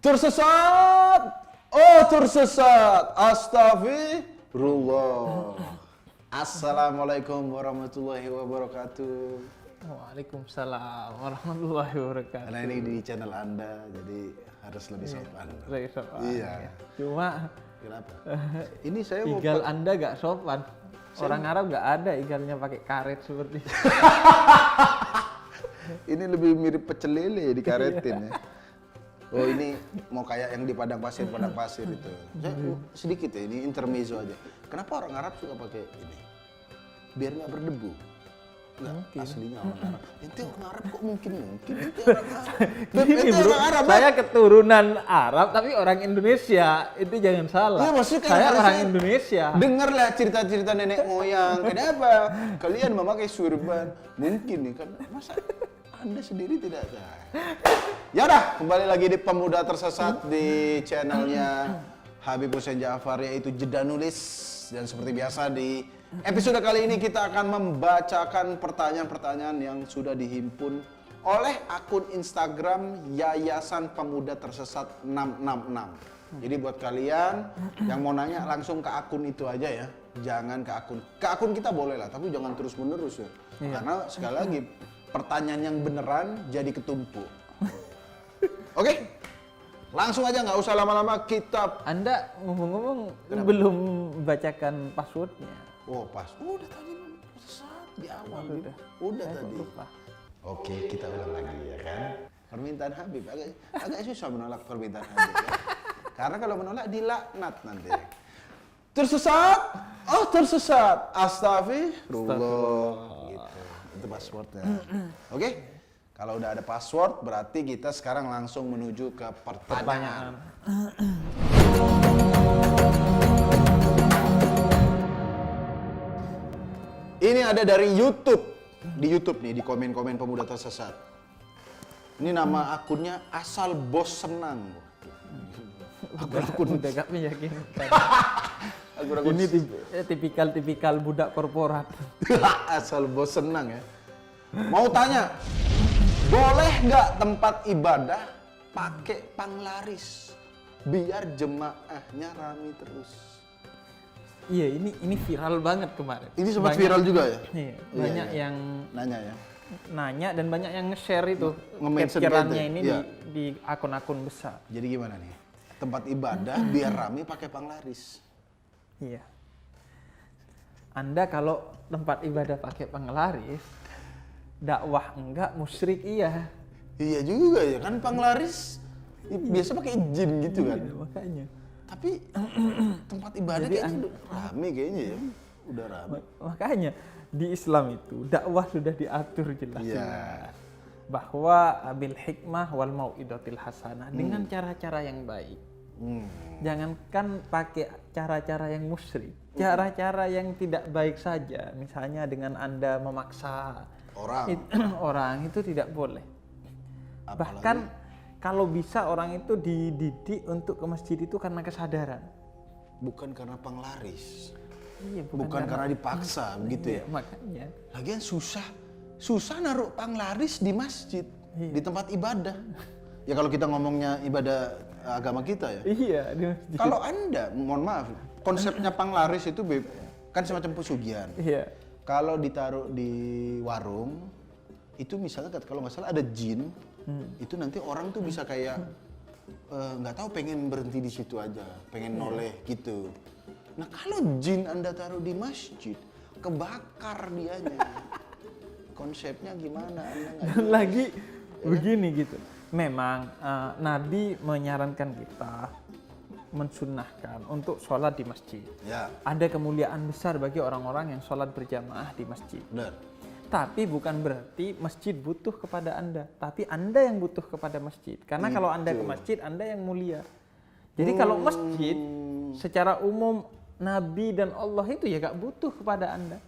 Tersesat! Oh, tersesat! Astagfirullah. Assalamualaikum warahmatullahi wabarakatuh. Waalaikumsalam warahmatullahi wabarakatuh. Karena ini di channel Anda, jadi harus lebih sopan. Lebih sopan. Iya. Cuma Kenapa? Ini saya mau igal Anda gak sopan. Orang Arab gak ada igalnya pakai karet seperti itu. Ini lebih mirip pecel lele dikaretin ya. Oh, ini mau kayak yang di padang pasir itu. Saya sedikit ya, ini intermezzo aja. Kenapa orang Arab suka pakai ini? Biar nggak berdebu. Nggak, aslinya orang Arab. Ente orang Arab kok mungkin ente orang Arab. Gini bro, saya keturunan Arab tapi orang Indonesia, itu jangan salah. Ya, maksudnya saya harusnya orang Indonesia. Dengarlah cerita-cerita nenek moyang. Kenapa kalian memakai surban? Mungkin nih kan, masa Anda sendiri tidak tahu. Ya udah, kembali lagi di Pemuda Tersesat di channelnya Habib Hussein Ja'far, yaitu Jeda Nulis. Dan seperti biasa di episode kali ini kita akan membacakan pertanyaan-pertanyaan yang sudah dihimpun oleh akun Instagram Yayasan Pemuda Tersesat 666. Jadi buat kalian yang mau nanya langsung ke akun itu aja ya. Jangan ke akun kita boleh lah, tapi jangan terus-menerus ya. Karena sekali lagi pertanyaan yang beneran jadi ketumpuk. Oke? Langsung aja, nggak usah lama-lama, kita... Anda ngomong-ngomong belum bacakan passwordnya. Oh, pas. Udah tadi saat di awal. Udah tadi. Lupa. Oke, kita ulang lagi ya kan. Permintaan Habib agak susah menolak permintaan Habib ya. Karena kalau menolak dilaknat nanti. Tersesat? Oh, tersesat. Astagfirullah. Gitu. Itu passwordnya. Oke? Kalau udah ada password, berarti kita sekarang langsung menuju ke pertanyaan. Ini ada dari YouTube. Di YouTube nih, di komen-komen Pemuda Tersesat. Ini nama akunnya Asal Bos Senang. Udah gak meyakinkan. Akun-akun Ini tipikal budak korporat. Asal Bos Senang ya. Mau tanya, boleh nggak tempat ibadah pakai panglaris biar jemaahnya rame terus? Iya, ini viral banget kemarin. Ini sempat viral juga ya? Iya, banyak yang nanya ya. nanya dan banyak yang nge-share itu Nge-mention capture-annya gitu, ini iya. di akun-akun besar. Jadi gimana nih? Tempat ibadah biar rame pakai panglaris. Iya. Anda kalau tempat ibadah pakai penglaris, dakwah enggak, musyrik iya. Iya juga ya, kan panglaris biasa pakai jin gitu kan. Iya, makanya. Tapi tempat ibadah Jadi kayaknya udah rame kayaknya ya. Udah rame. Makanya di Islam itu dakwah sudah diatur jelas. Iya. Bahwa bil hikmah wal mau'idatil hasanah, dengan cara-cara yang baik. Jangankan pakai cara-cara yang musyrik, cara-cara yang tidak baik saja, misalnya dengan Anda memaksa orang itu tidak boleh. Apalagi, bahkan kalau bisa orang itu dididik untuk ke masjid itu karena kesadaran, bukan karena panglaris. Iya, bukan karena dipaksa begitu ya. Makanya Lagian susah naruh panglaris di masjid, di tempat ibadah. Ya kalau kita ngomongnya ibadah agama kita ya. iya di masjid. Kalau Anda, mohon maaf, konsepnya panglaris itu kan semacam pesugihan. Iya. Kalau ditaruh di warung, itu misalnya kalau nggak salah ada jin, itu nanti orang tuh bisa kayak nggak tahu pengen berhenti di situ aja, pengen noleh gitu. Nah kalau jin Anda taruh di masjid, kebakar dianya. Konsepnya gimana? Dan lagi begini gitu. Memang Nabi menyarankan kita, mensunnahkan untuk sholat di masjid. Ya. Ada kemuliaan besar bagi orang-orang yang sholat berjamaah di masjid. Benar. Tapi bukan berarti masjid butuh kepada Anda, tapi Anda yang butuh kepada masjid. Karena kalau Anda ke masjid, Anda yang mulia. Jadi kalau masjid secara umum Nabi dan Allah itu ya gak butuh kepada Anda.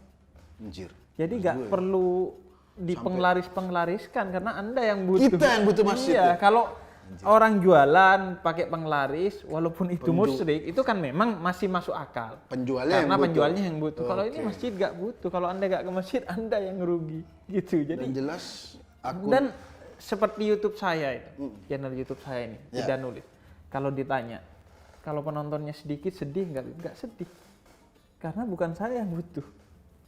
Anjir. Jadi gak perlu dipenglaris-penglariskan karena Anda yang butuh. Kita yang butuh masjid. Iya, kalau orang jualan pakai penglaris walaupun itu musyrik, itu kan memang masih masuk akal. Penjualnya yang butuh. Kalau ini masjid gak butuh. Kalau Anda gak ke masjid, Anda yang rugi. Gitu. Jadi dan jelas dan seperti YouTube saya itu, channel YouTube saya ini, Jeda Nulis. Kalau ditanya, kalau penontonnya sedikit sedih nggak sedih, karena bukan saya yang butuh.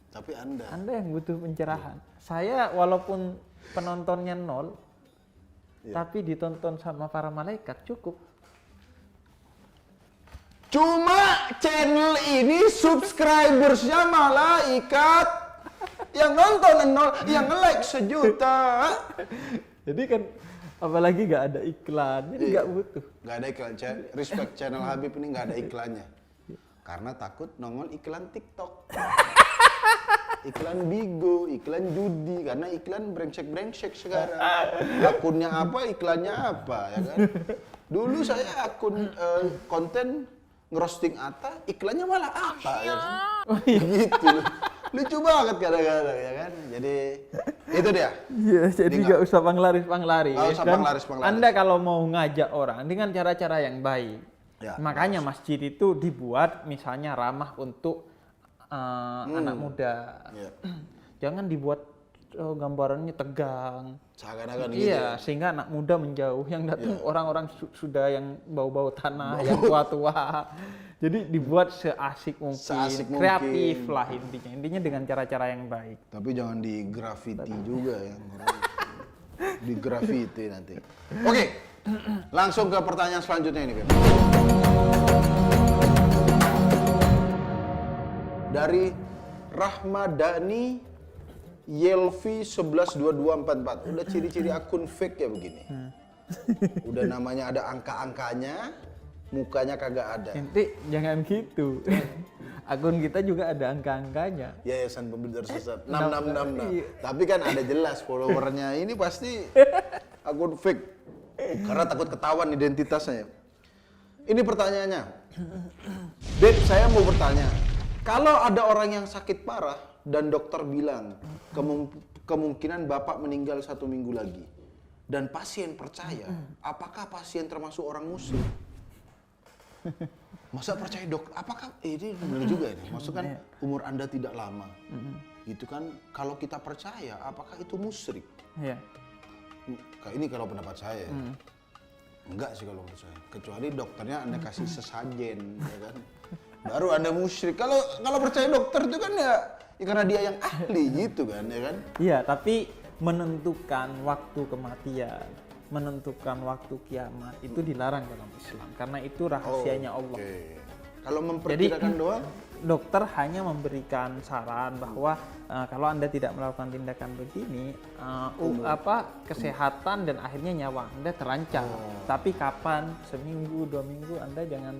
Tapi Anda Yang butuh pencerahan. Saya walaupun penontonnya 0, tapi ditonton sama para malaikat cukup. Cuma channel ini subscribersnya malaikat, yang nonton 0, yang nge-like 1 juta. Jadi kan apalagi nggak ada iklan, jadi nggak butuh. Nggak ada iklan. Respect channel Habib ini nggak ada iklannya. Karena takut nongol iklan TikTok. Iklan Bigo, iklan judi, karena iklan brengsek-brengsek sekarang. Akunnya apa, iklannya apa, ya kan? Dulu saya akun konten ngerosting Atta, iklannya malah apa, ya kan? Gitu. Lucu banget kadang-kadang, ya kan? Jadi itu dia. Iya, jadi nggak usah panglaris-panglaris. Nggak usah panglaris-panglaris. Anda kalau mau ngajak orang dengan cara-cara yang baik, makanya masjid itu dibuat misalnya ramah untuk anak muda. Jangan dibuat gambarannya tegang. Seakan-akan gitu. Iya, sehingga anak muda menjauh. Yang datang orang-orang sudah yang bau-bau tanah, yang tua-tua. Jadi dibuat seasik mungkin, kreatif lah intinya. Intinya dengan cara-cara yang baik. Tapi jangan di graffiti juga ya. Di graffiti nanti. Oke, langsung ke pertanyaan selanjutnya ini, Beb. Dari Rahmadani Yelvi 112244. Udah ciri-ciri akun fake ya begini. Udah namanya ada angka-angkanya, mukanya kagak ada. Nanti jangan gitu. Akun kita juga ada angka-angkanya. Yayasan Pembelajar Sesat 666. Iya. Tapi kan ada jelas followernya ini pasti akun fake. Karena takut ketahuan identitasnya. Ini pertanyaannya. Beb, saya mau bertanya. Kalau ada orang yang sakit parah dan dokter bilang kemungkinan bapak meninggal 1 minggu lagi dan pasien percaya, apakah pasien termasuk orang musyrik? Masa percaya dokter? Apakah ini benar juga ini? Maksudnya kan umur Anda tidak lama, gitu kan? Kalau kita percaya, apakah itu musyrik? Iya. Ini kalau pendapat saya. Enggak sih kalau menurut saya. Kecuali dokternya Anda kasih sesajen, ya kan? Baru Anda musyrik. Kalau percaya dokter itu kan ya karena dia yang ahli gitu kan, ya kan? Iya, tapi menentukan waktu kematian, menentukan waktu kiamat itu dilarang dalam Islam karena itu rahasianya Allah. Kalau memperkirakan doang, dokter hanya memberikan saran bahwa kalau Anda tidak melakukan tindakan begini, kesehatan dan akhirnya nyawa Anda terancam. Tapi kapan? Seminggu, 2 minggu Anda jangan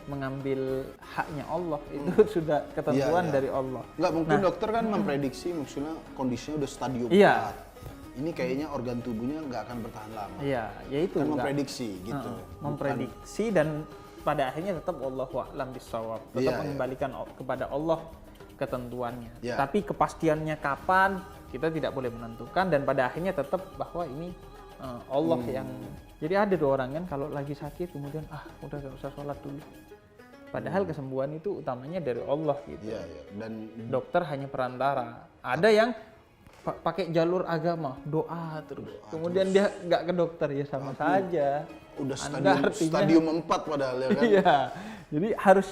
mengambil haknya Allah. Itu sudah ketentuan dari Allah. Enggak, mungkin dokter kan memprediksi maksudnya kondisinya udah stadium 4. Ini kayaknya organ tubuhnya nggak akan bertahan lama. Iya, yaitu kan memprediksi gitu. Memprediksi dan pada akhirnya tetap Allahu a'lam bishawab. Tetap mengembalikan kepada Allah ketentuannya. Tapi kepastiannya kapan kita tidak boleh menentukan dan pada akhirnya tetap bahwa ini Allah yang. Jadi ada 2 orang kan kalau lagi sakit kemudian udah gak usah sholat dulu. Padahal kesembuhan itu utamanya dari Allah gitu. Dan dokter hanya perantara. Ada yang pakai jalur agama, doa terus. Kemudian dia nggak ke dokter ya sama saja. Udah stadium 4 padahal ya kan. Iya. Jadi harus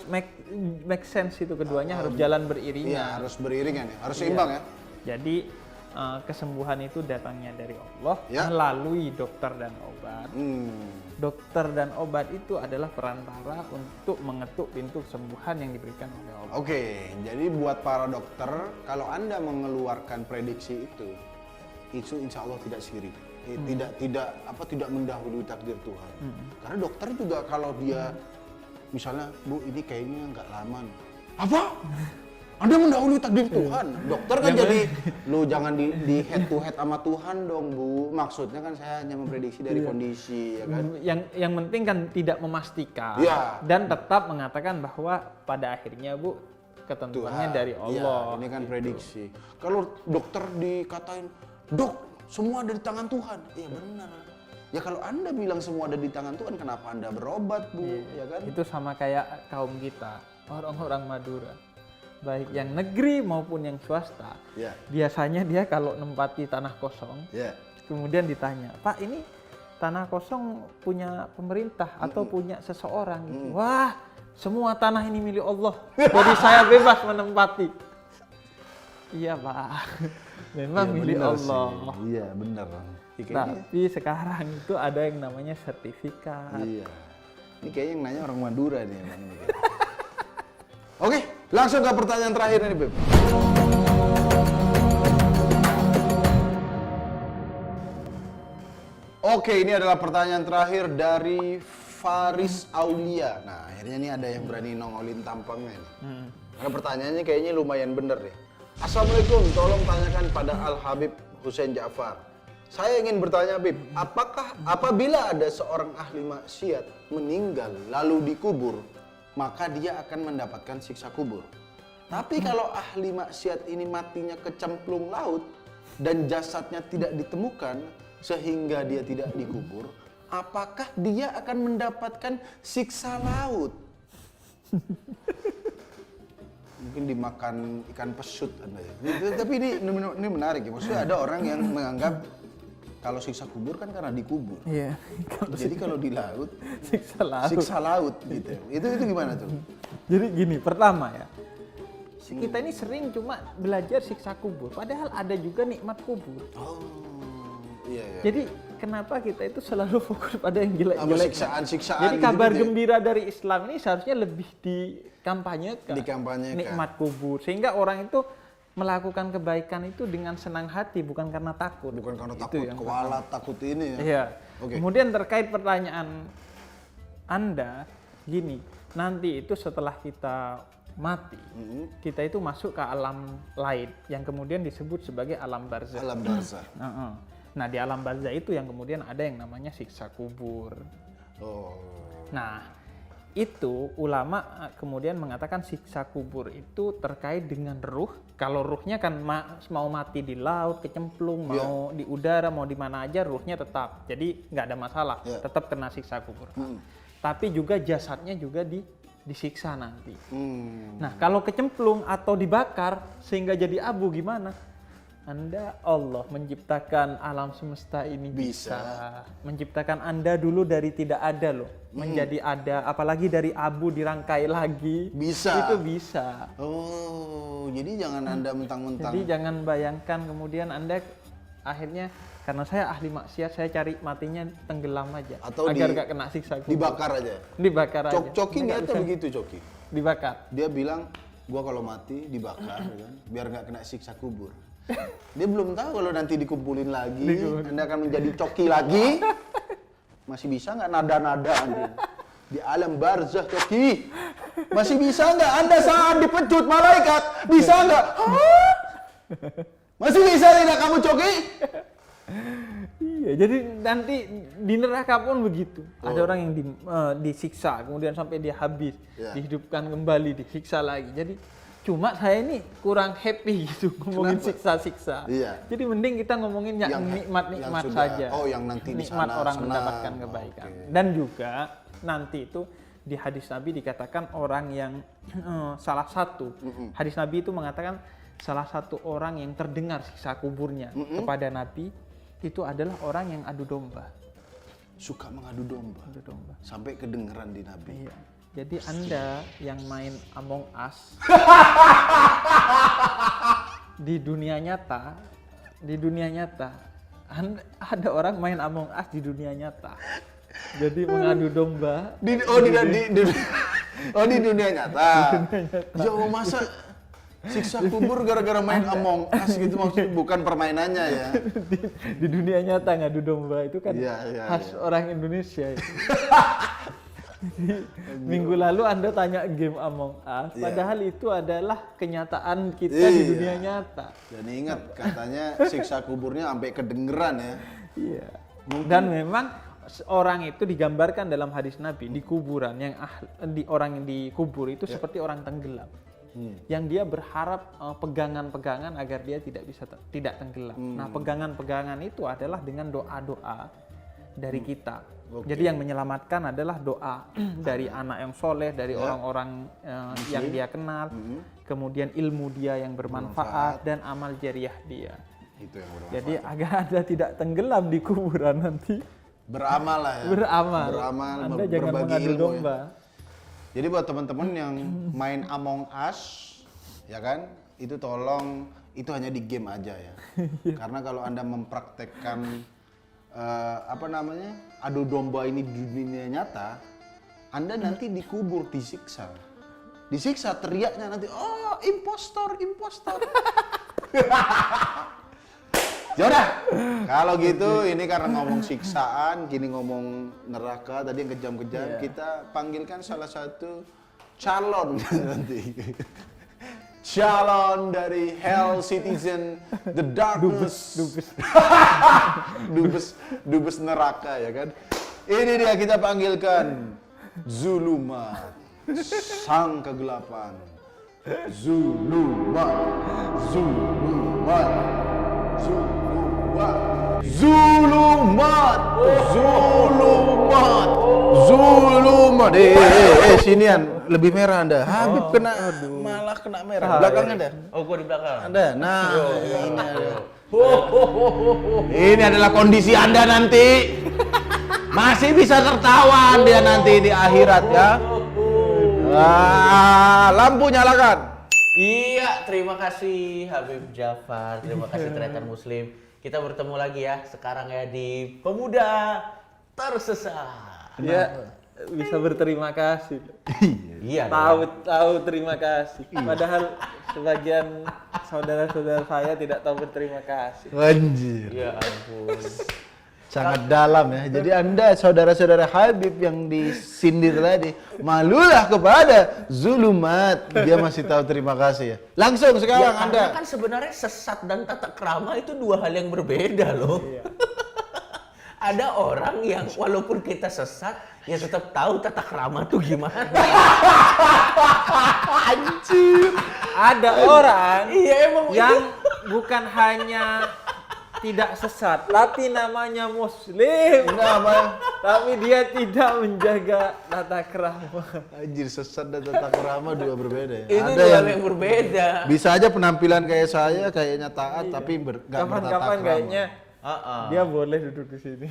make sense itu keduanya harus jalan beriringan. Iya, harus beriringan ya. Harus seimbang ya. Jadi kesembuhan itu datangnya dari Allah melalui dokter dan obat. Dokter dan obat itu adalah perantara untuk mengetuk pintu kesembuhan yang diberikan oleh Allah. Oke, jadi buat para dokter, kalau Anda mengeluarkan prediksi itu insya Allah tidak syirik. Tidak mendahului takdir Tuhan. Karena dokter juga kalau dia misalnya, Bu ini kayaknya nggak lama nih. Apa? Anda mendahului takdir Tuhan. Dokter kan jadi, lu jangan di head to head sama Tuhan dong, Bu. Maksudnya kan saya hanya memprediksi dari kondisi, ya kan? Yang penting kan tidak memastikan dan tetap mengatakan bahwa pada akhirnya, Bu, ketentuannya Tuhan, dari Allah. Ini kan prediksi. Kalau dokter dikatain, Dok, semua ada di tangan Tuhan. Iya benar. Ya kalau Anda bilang semua ada di tangan Tuhan, kenapa Anda berobat, Bu? Ya kan? Itu sama kayak kaum kita, orang-orang Madura. Baik yang negeri maupun yang swasta. Biasanya dia kalau nempati tanah kosong, kemudian ditanya, Pak ini tanah kosong punya pemerintah atau punya seseorang gitu. Wah, semua tanah ini milik Allah. Jadi saya bebas menempati. Iya, Pak. Memang Iya, milik bener Allah. sih. Iya, benar. Ya, kayaknya- Tapi sekarang itu ada yang namanya sertifikat. Iya. Ini kayaknya yang nanya orang Madura nih emang ini. Oke, langsung ke pertanyaan terakhir nih, Beb. Oke, ini adalah pertanyaan terakhir dari Faris Aulia. Nah, akhirnya nih ada yang berani nongolin tampangnya nih. Karena pertanyaannya kayaknya lumayan bener nih. Assalamualaikum, tolong tanyakan pada Al-Habib Hussein Ja'far. Saya ingin bertanya, Habib, apakah apabila ada seorang ahli maksiat meninggal lalu dikubur, maka dia akan mendapatkan siksa kubur? Tapi kalau ahli maksiat ini matinya kecemplung laut dan jasadnya tidak ditemukan sehingga dia tidak dikubur, apakah dia akan mendapatkan siksa laut? Mungkin dimakan ikan pesut Anda ya. Tapi ini menarik ya. Maksudnya ada orang yang menganggap kalau siksa kubur kan karena dikubur. Iya. Jadi kalau di laut Siksa laut. gitu. Itu gimana tuh? Jadi gini, pertama ya. Kita ini sering cuma belajar siksa kubur, padahal ada juga nikmat kubur. Oh. Iya. Jadi kenapa kita itu selalu fokus pada yang Sama jelek-jelek? siksaan Jadi kabar gitu-gitu ya? gembira dari Islam ini seharusnya lebih dikampanyekan. Nikmat kubur, sehingga orang itu melakukan kebaikan itu dengan senang hati, bukan karena takut. Bukan karena Itu takut, yang kualat, takut ini ya. Iya. Oke. Kemudian terkait pertanyaan Anda, gini, nanti itu setelah kita mati, kita itu masuk ke alam lain yang kemudian disebut sebagai alam barzakh. Alam barzakh. Nah, di alam barzakh itu yang kemudian ada yang namanya siksa kubur. Oh. Nah, itu ulama kemudian mengatakan siksa kubur itu terkait dengan ruh. Kalau ruhnya kan mau mati di laut, kecemplung, mau di udara, mau di mana aja, ruhnya tetap. Jadi nggak ada masalah, tetap kena siksa kubur. Tapi juga jasadnya juga disiksa nanti. Nah, kalau kecemplung atau dibakar sehingga jadi abu gimana? Allah menciptakan alam semesta ini bisa menciptakan Anda dulu dari tidak ada loh, menjadi ada, apalagi dari abu dirangkai lagi. Bisa. Itu bisa. Oh, jadi jangan Anda mentang-mentang. Jadi jangan bayangkan kemudian Anda akhirnya karena saya ahli maksiat, saya cari matinya tenggelam aja Atau agar gak kena siksa kubur. Dibakar aja. Dibakar aja. Coki Nggak niatnya bisa. begitu, Coki. Dibakar. Dia bilang, gua kalau mati dibakar kan, biar nggak kena siksa kubur. Dia belum tahu kalau nanti dikumpulin lagi, Anda akan menjadi coki lagi. Masih bisa nggak nada-nada Anda? Di alam barzakh, Coki. Masih bisa nggak Anda saat dipecut malaikat? Bisa nggak? Masih bisa tidak kamu, Coki? Iya, jadi nanti di neraka pun begitu. Ada orang yang disiksa, kemudian sampai dia habis, dihidupkan kembali, disiksa lagi. Jadi cuma saya ini kurang happy gitu ngomongin siksa-siksa. Iya. Jadi mending kita ngomongin yang nikmat-nikmat yang sudah, saja. oh, yang nanti di nikmat sana orang senang. mendapatkan kebaikan. Oke. Dan juga nanti itu di hadis Nabi dikatakan orang yang salah satu hadis Nabi itu mengatakan salah satu orang yang terdengar siksa kuburnya kepada Nabi itu adalah orang yang adu domba. Suka mengadu domba. Adu domba. Sampai kedengeran di Nabi. Iya. Jadi Anda yang main Among Us di dunia nyata, ada orang main Among Us di dunia nyata. Jadi mengadu domba. Di dunia nyata. Ya masa siksa kubur gara-gara main Among Us gitu, maksudnya bukan permainannya ya. Di dunia nyata ngadu domba itu kan Iya, khas orang Indonesia itu. Jadi, minggu lalu Anda tanya game Among Us, padahal itu adalah kenyataan kita di dunia nyata. Dan ingat katanya siksa kuburnya sampai kedengeran ya. Iya. Dan memang orang itu digambarkan dalam hadis Nabi di kuburan yang orang yang dikubur itu seperti orang tenggelam. Yang dia berharap pegangan-pegangan agar dia tidak tenggelam. Nah, pegangan-pegangan itu adalah dengan doa-doa dari kita. Jadi yang menyelamatkan adalah doa dari anak yang soleh, dari orang-orang yang dia kenal, kemudian ilmu dia yang bermanfaat dan amal jariah dia. Itu yang bermanfaat. Jadi agar Anda tidak tenggelam di kuburan nanti, beramal lah ya. Beramal. Anda jangan berbagi mengadu ilmu domba. ya. Jadi buat teman-teman yang main Among Us, ya kan, itu tolong itu hanya di game aja ya. Karena kalau Anda mempraktekkan adu domba ini di dunia nyata, Anda nanti dikubur, disiksa. Disiksa teriaknya nanti, oh impostor. Yaudah, kalau gitu ini karena ngomong siksaan, gini ngomong neraka, tadi yang kejam-kejam, kita panggilkan salah satu calon nanti. Calon dari Hell Citizen, The Darkness. Dubes neraka ya kan. Ini dia kita panggilkan Zulumat, sang kegelapan. Zulumat. Sinian lebih merah Anda. Habib malah kena merah. Belakang Anda. Oh, gua di belakang. Anda. Nah, ini ada. Ini adalah kondisi Anda nanti. Masih bisa tertawa dia nanti di akhirat ya. Lampu nyalakan. Iya, terima kasih Habib Jafar, terima kasih Teriakan Muslim. Kita bertemu lagi ya sekarang ya di Pemuda Tersesat. Dia bisa berterima kasih. Iya. Tahu terima kasih. Padahal sebagian saudara-saudara saya tidak tahu berterima kasih. Anjir. Ya ampun. Sangat dalam ya. Jadi Anda saudara-saudara Habib yang disindir tadi, malulah kepada Zulumat. Dia masih tahu terima kasih ya. Langsung sekarang Ya, Anda. karena kan sebenarnya sesat dan tata krama itu dua hal yang berbeda loh. Iya. Ada orang yang walaupun kita sesat, ya tetap tahu tata krama tuh gimana. Anjir. Ada orang Iya emang yang bukan hanya tidak sesat, tapi namanya Muslim. Nama Tapi dia tidak menjaga tata krama. anjir sesat dan tata krama dua berbeda ya. itu Ada dua yang hal yang berbeda. bisa aja penampilan kayak saya kayaknya taat tapi nggak bertata Kapan-kapan krama. kayaknya Heeh. dia boleh duduk di sini.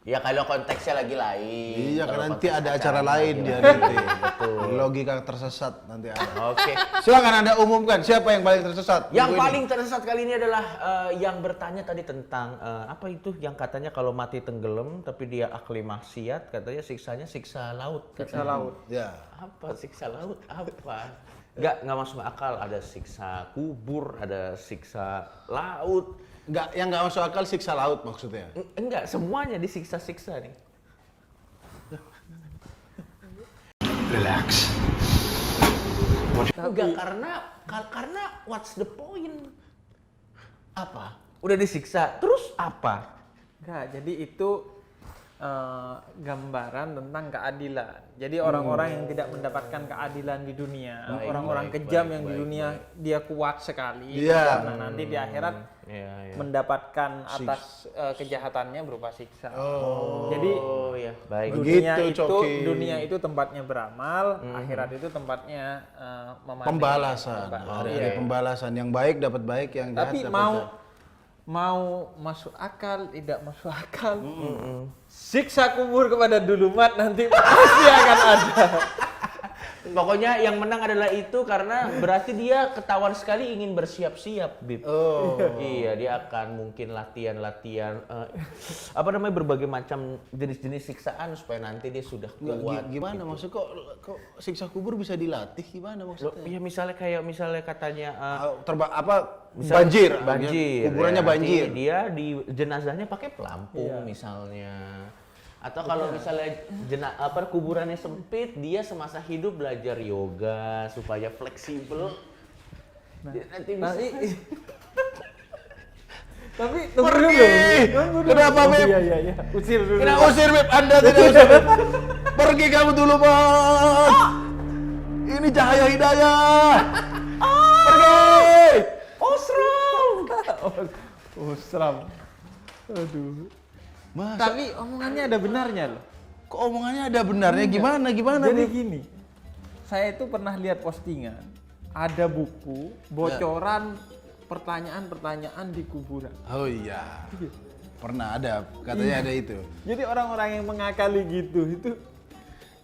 Ya kalau konteksnya lagi lain. Iya kan Kalau nanti konteks ada acara acaranya lain lagi dia lain. nanti. Betul. Logika tersesat nanti ada. Oke. Silakan Anda umumkan siapa yang paling tersesat. Yang minggu ini. paling tersesat kali ini adalah yang bertanya tadi tentang apa itu yang katanya kalau mati tenggelam tapi dia ahli maksiat katanya siksanya siksa laut. Siksa laut. Ya. Apa siksa laut? Apa? Nggak masuk akal. Ada siksa kubur, ada siksa laut. Yang nggak masuk akal siksa laut maksudnya. Enggak, semuanya disiksa-siksa nih. Relax. Enggak, karena what's the point? Apa? Udah disiksa, terus apa? Enggak, jadi itu gambaran tentang keadilan. Jadi orang-orang yang tidak mendapatkan keadilan di dunia, orang-orang kejam yang di dunia dia kuat sekali, Iya. karena nanti di akhirat Iya. mendapatkan atas kejahatannya berupa siksa. Jadi Oh ya, baik. Begitu, Coki. dunia itu tempatnya beramal, akhirat itu tempatnya memandang. Pembalasan. Hari-hari Iya. pembalasan yang baik dapat baik, yang jahat Tapi dapat jahat. mau masuk akal, tidak masuk akal. Siksa kubur kepada Zulumat nanti pasti akan ada. Pokoknya yang menang adalah itu karena berarti dia ketahuan sekali ingin bersiap-siap, Bib. Oh. Iya, dia akan mungkin latihan apa namanya berbagai macam jenis-jenis siksaan supaya nanti dia sudah kuat. Gimana maksud kok siksa kubur bisa dilatih gimana Loh, maksudnya? iya misalnya katanya Banjir. ya, Kuburannya banjir. nanti dia di jenazahnya pakai pelampung misalnya. Atau kalau misalnya kuburannya sempit, dia semasa hidup belajar yoga supaya fleksibel. Nanti bisa. Tapi tunggu Pergi! dulu. Kenapa, Beb? Iya. Usir dulu. Kenapa usir, Beb? Anda tidak usir, Beb. Pergi kamu dulu, Bos. Ini cahaya hidayah. Pergi! Usram. Aduh. Masa Tapi omongannya ada benarnya loh. kok omongannya ada benarnya? Gimana Jadi Beb? gini, saya itu pernah lihat postingan, ada buku bocoran pertanyaan-pertanyaan di kuburan. Oh iya. Pernah ada, katanya ada itu. Jadi orang-orang yang mengakali gitu itu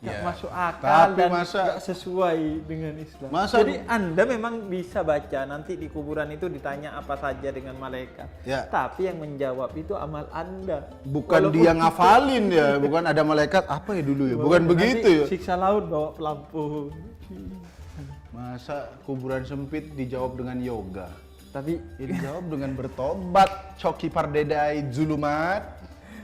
nggak Ya, masuk akal tapi dan masa- nggak sesuai dengan Islam. Masa- Jadi Anda memang bisa baca nanti di kuburan itu ditanya apa saja dengan malaikat. Ya. Tapi yang menjawab itu amal Anda. Bukan Walaupun dia ngafalin ya, bukan ada malaikat apa ya dulu ya, bukan nanti begitu ya. Siksa laut bawa pelampung. Masa kuburan sempit dijawab dengan yoga? Tapi Ya, dijawab dengan bertobat, Coki Pardedai Zulumat.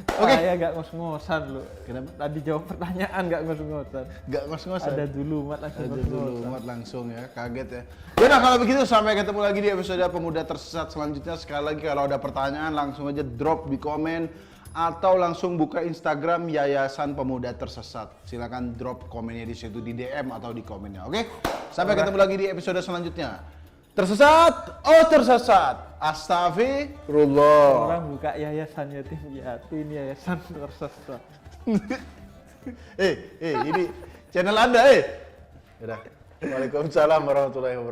Oke. saya nggak ngos-ngosan loh. Kenapa? Tadi jawab pertanyaan nggak ngos-ngosan. Gak ngos-ngosan. Ada dulumat langsung Ada ngos-ngosan. dulu umat langsung ya, kaget ya. Yaudah kalau begitu sampai ketemu lagi di episode Pemuda Tersesat selanjutnya. Sekali lagi kalau ada pertanyaan langsung aja drop di komen atau langsung buka Instagram Yayasan Pemuda Tersesat. Silakan drop komennya di situ di DM atau di komennya. Oke? Sampai ketemu lagi di episode selanjutnya. Tersesat, oh tersesat. Astagfirullah. Orang buka yayasan yatim piatu, ini yayasan tersesat. Ini channel Anda. Udah. Waalaikumsalam warahmatullahi wabarakatuh.